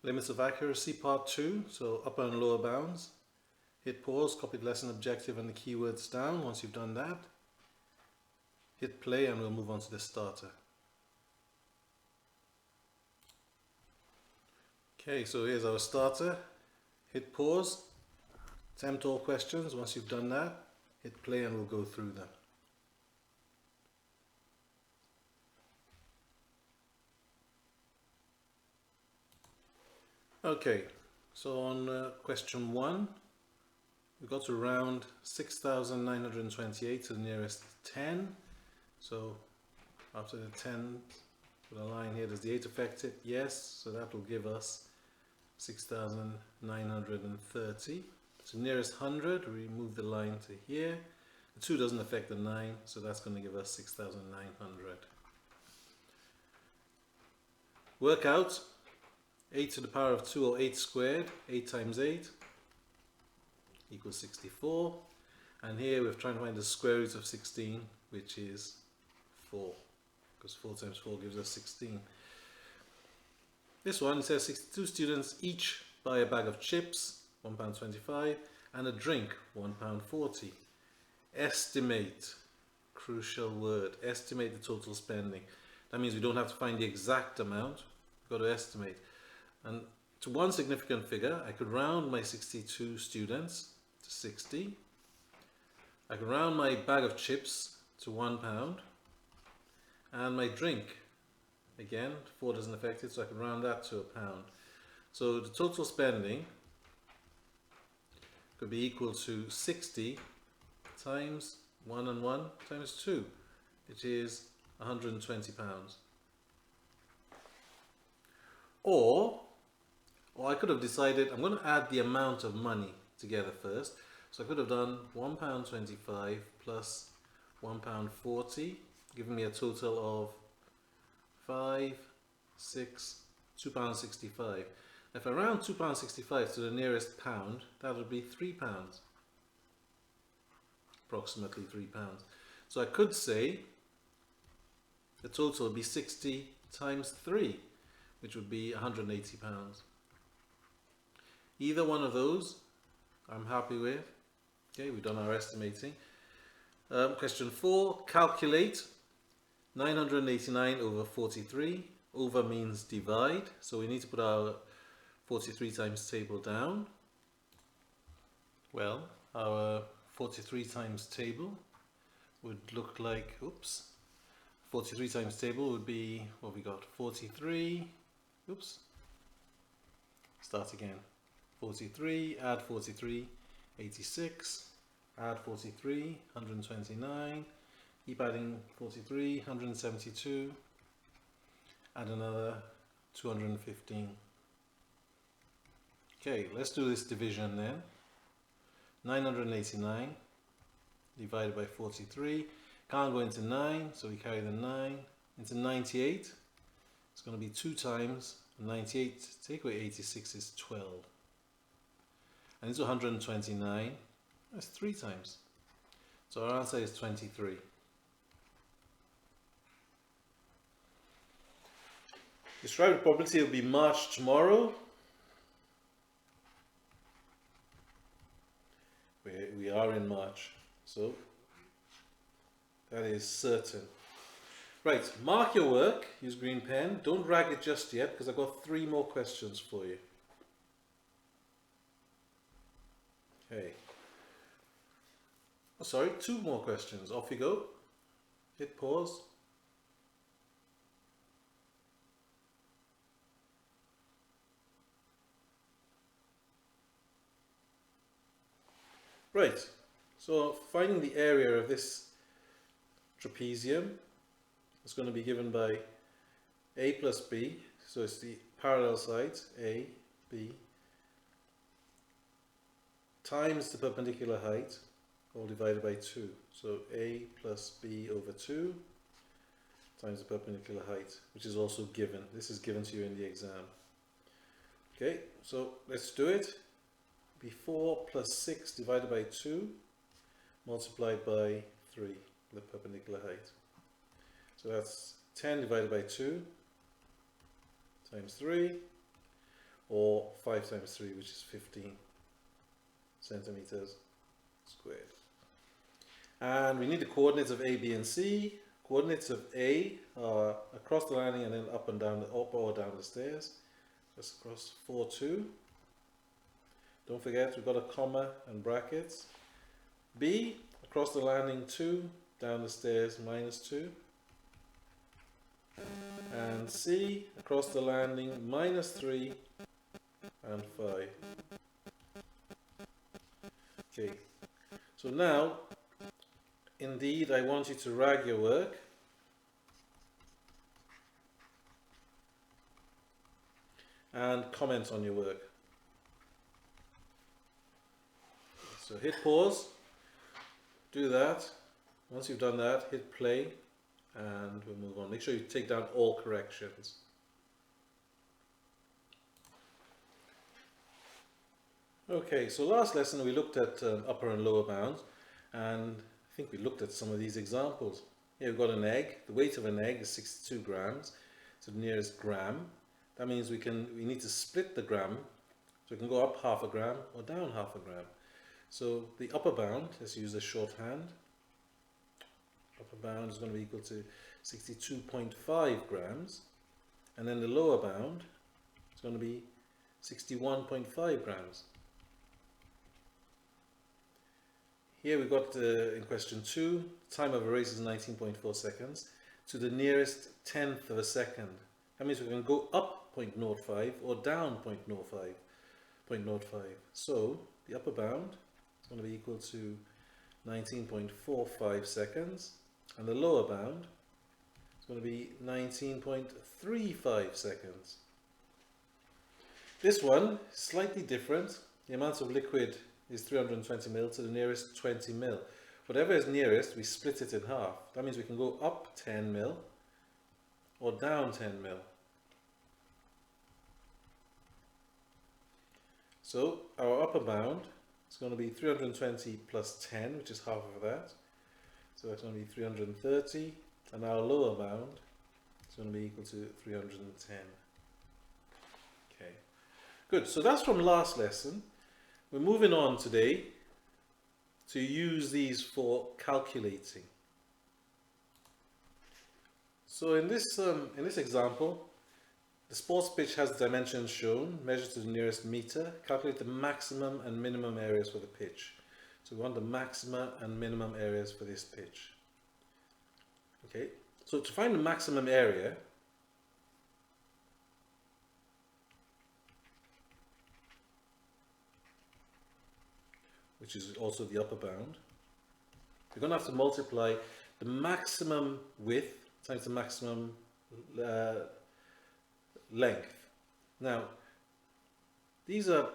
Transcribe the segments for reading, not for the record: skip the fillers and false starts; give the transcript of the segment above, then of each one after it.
Limits of accuracy, part 2, so upper and lower bounds. Hit pause, copy the lesson objective and the keywords down. Once you've done that, hit play and we'll move on to the starter. Okay, so here's our starter. Hit pause, attempt all questions. Once you've done that, hit play and we'll go through them. Okay, so on question 1, we've got to round 6,928 to the nearest 10. So after the 10, put a line here. Does the 8 affect it? Yes, so that will give us 6,930. So nearest 100, we move the line to here. The 2 doesn't affect the 9, so that's going to give us 6,900. Work out 8 to the power of 2, or 8 squared. 8 times 8 equals 64. And here we're trying to find the square root of 16, which is 4. Because 4 times 4 gives us 16. This one says 62 students each buy a bag of chips, £1.25, and a drink, £1.40. Estimate, crucial word, estimate the total spending. That means we don't have to find the exact amount, we've got to estimate. And to one significant figure, I could round my 62 students to 60. I could round my bag of chips to £1, and my drink, again, 4 doesn't affect it, so I can round that to £1. So the total spending could be equal to 60 times 1 and 1 times 2, which is £120. Or I could have decided I'm going to add the amount of money together first. So I could have done £1.25 plus £1.40, giving me a total of £2.65. If I round £2.65 to the nearest pound, that would be £3, approximately £3. So I could say the total would be 60 times 3, which would be £180. Either one of those I'm happy with. Okay, we've done our estimating. Question 4, calculate 989 over 43. Over means divide, so we need to put our 43 times table down. Well, our 43 times table would look like, 43 times table would be, what we got, 43, start again. 43, add 43, 86, add 43, 129, keep adding 43, 172, add another 215. Okay, let's do this division then. 989 divided by 43, can't go into 9, so we carry the 9 into 98. It's going to be 2 times 98, take away 86 is 12. And into 129, that's 3 times. So our answer is 23. Describe the probability it will be March tomorrow. We are in March, so that is certain. Right, mark your work, use green pen. Don't drag it just yet because I've got 3 more questions for you. Okay. Oh, sorry, 2 more questions. Off you go. Hit pause. Right, so finding the area of this trapezium is going to be given by A plus B, so it's the parallel sides, A, B, times the perpendicular height, all divided by 2. So A plus B over 2 times the perpendicular height, which is also given. This is given to you in the exam. Okay, so let's do it. Be 4 plus 6 divided by 2 multiplied by 3, the perpendicular height. So that's 10 divided by 2 times 3. or 5 times 3, which is 15 centimeters squared. And we need the coordinates of A, B, and C. Coordinates of A are across the landing and then up and down, up or down the stairs. Just across 4, 2. Don't forget we've got a comma and brackets. B, across the landing 2, down the stairs -2. And C, across the landing -3 and 5. Okay, so now, indeed, I want you to rag your work. And comment on your work. So hit pause, do that. Once you've done that, hit play, and we'll move on. Make sure you take down all corrections. Okay, so last lesson we looked at upper and lower bounds, and I think we looked at some of these examples. Here we've got an egg. The weight of an egg is 62 grams, so the nearest gram. That means we need to split the gram, so we can go up half a gram or down half a gram. So the upper bound, let's use the shorthand. Upper bound is going to be equal to 62.5 grams, and then the lower bound is going to be 61.5 grams. Here we've got in question 2, time of a race is 19.4 seconds to the nearest tenth of a second. That means we can go up 0.05 or down 0.05. So the upper bound is going to be equal to 19.45 seconds, and the lower bound is going to be 19.35 seconds. This one is slightly different. The amount of liquid is 320 ml to the nearest 20 ml. Whatever is nearest, we split it in half. That means we can go up 10 ml or down 10 ml. So our upper bound is going to be 320 plus 10, which is half of that. So that's going to be 330, and our lower bound is going to be equal to 310. Okay, good. So that's from last lesson. We're moving on today to use these for calculating. So in this example, the sports pitch has dimensions shown, measure to the nearest meter, calculate the maximum and minimum areas for the pitch. So we want the maximum and minimum areas for this pitch. Okay, so to find the maximum area, which is also the upper bound, we're going to have to multiply the maximum width times the maximum length. Now, these are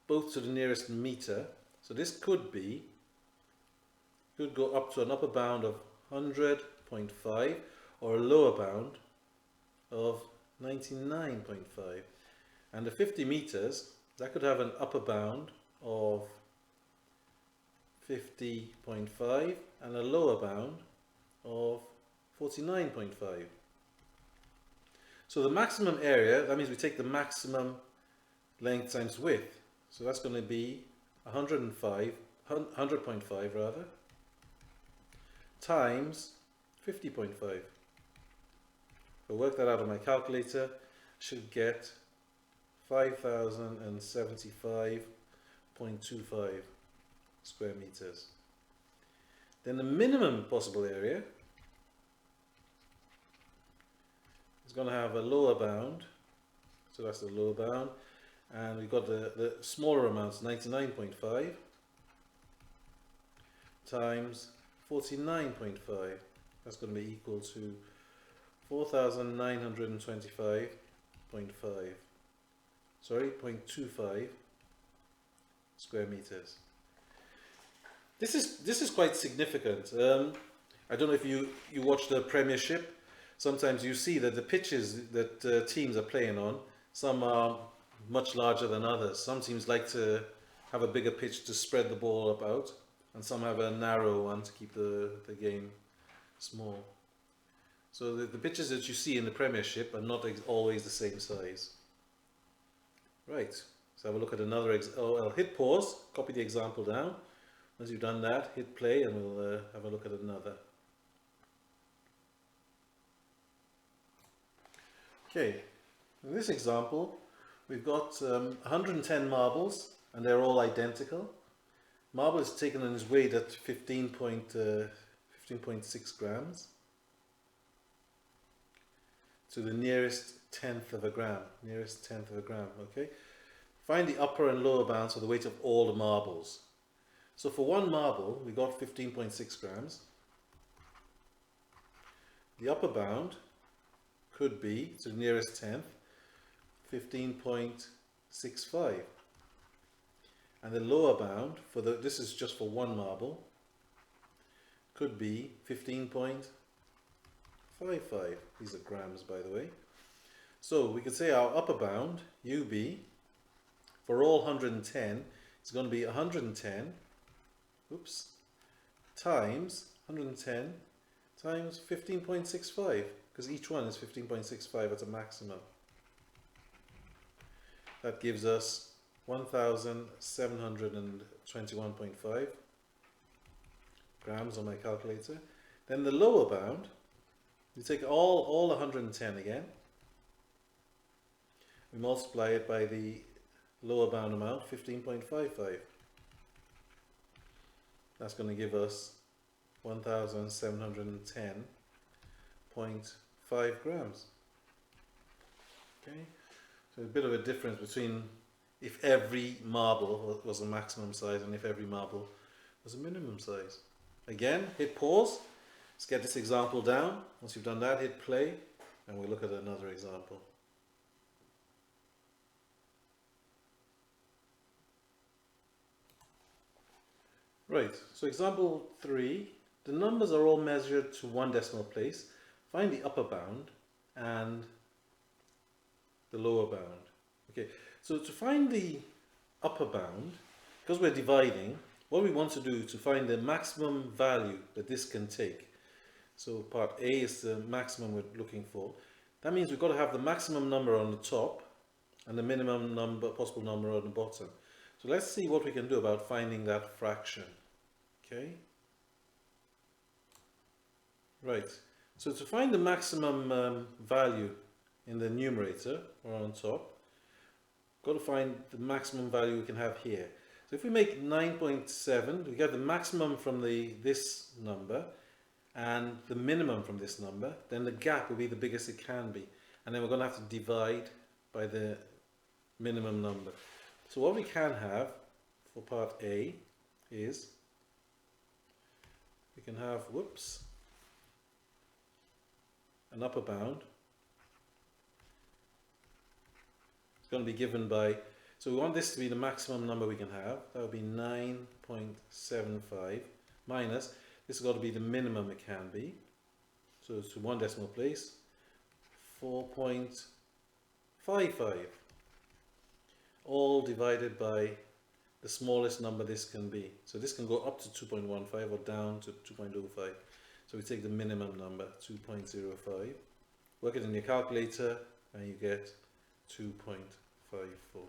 both to the nearest meter, so this could go up to an upper bound of 100.5 or a lower bound of 99.5. And the 50 meters, that could have an upper bound of 50.5 and a lower bound of 49.5. So the maximum area, that means we take the maximum length times width. So that's going to be 100.5 rather, times 50.5. If I work that out on my calculator, I should get 5,075.25 square meters. Then the minimum possible area is going to have a lower bound, so that's the lower bound, and we've got the smaller amounts, 99.5 times 49.5. That's going to be equal to 4,925.5, sorry, 0.25 square meters. This is quite significant. I don't know if you watch the Premiership. Sometimes you see that the pitches that teams are playing on, some are much larger than others. Some teams like to have a bigger pitch to spread the ball about, and some have a narrow one to keep the game small. So the pitches that you see in the Premiership are not always the same size. Right, so have a look at another I'll hit pause, copy the example down. Once you've done that, hit play and we'll have a look at another. Okay, in this example we've got 110 marbles and they're all identical. Marble is taken in its weight at 15.6 grams to the nearest tenth of a gram, okay? Find the upper and lower bounds for the weight of all the marbles. So for one marble, we got 15.6 grams. The upper bound could be, to the nearest tenth, 15.65. And the lower bound, this is just for one marble, could be 15.55. These are grams, by the way. So we could say our upper bound, UB, for all 110, is going to be 110, times 110 times 15.65, because each one is 15.65 at a maximum. That gives us 1,721.5 grams on my calculator. Then the lower bound, you take all 110 again, we multiply it by the lower bound amount, 15.55. That's going to give us 1,710.5 grams. Okay, so a bit of a difference between if every marble was a maximum size and if every marble was a minimum size. Again, hit pause. Let's get this example down. Once you've done that, hit play and we'll look at another example. Right, so example 3, the numbers are all measured to one decimal place. Find the upper bound and the lower bound. Okay, so to find the upper bound, because we're dividing, what we want to do to find the maximum value that this can take. So part A is the maximum we're looking for. That means we've got to have the maximum number on the top and the minimum possible number on the bottom. So let's see what we can do about finding that fraction. Okay. Right. So to find the maximum value in the numerator or on top, got to find the maximum value we can have here. So if we make 9.7, we get the maximum from this number and the minimum from this number, then the gap will be the biggest it can be. And then we're going to have to divide by the minimum number. So what we can have for part A is, we can have, an upper bound. It's going to be given by, so we want this to be the maximum number we can have. That would be 9.75 minus, this has got to be the minimum it can be. So it's to one decimal place, 4.55. All divided by the smallest number this can be. So this can go up to 2.15 or down to 2.05. So we take the minimum number, 2.05, work it in your calculator and you get 2.54.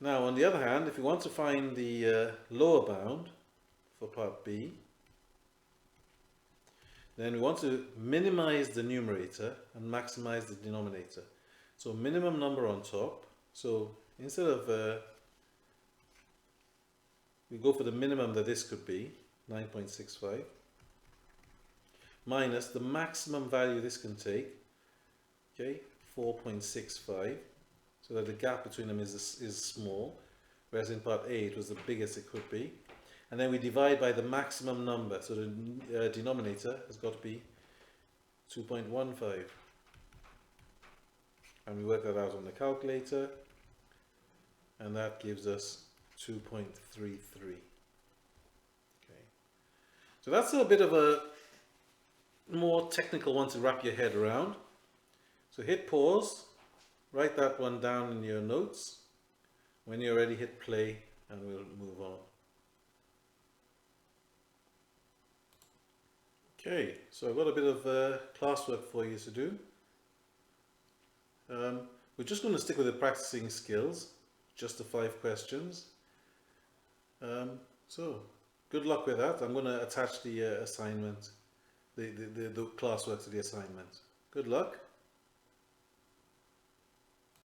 Now on the other hand, if you want to find the lower bound for part B, then we want to minimize the numerator and maximize the denominator. So minimum number on top, so instead of, we go for the minimum that this could be, 9.65, minus the maximum value this can take, okay, 4.65, so that the gap between them is small, whereas in part A it was the biggest it could be. And then we divide by the maximum number, so the denominator has got to be 2.15. And we work that out on the calculator, and that gives us 2.33. Okay, so that's a bit of a more technical one to wrap your head around. So hit pause, write that one down in your notes. When you're ready, hit play, and we'll move on. Okay, so I've got a bit of classwork for you to do. We're just going to stick with the practicing skills, just the 5 questions. So, good luck with that. I'm going to attach the assignment, the classwork to the assignment. Good luck.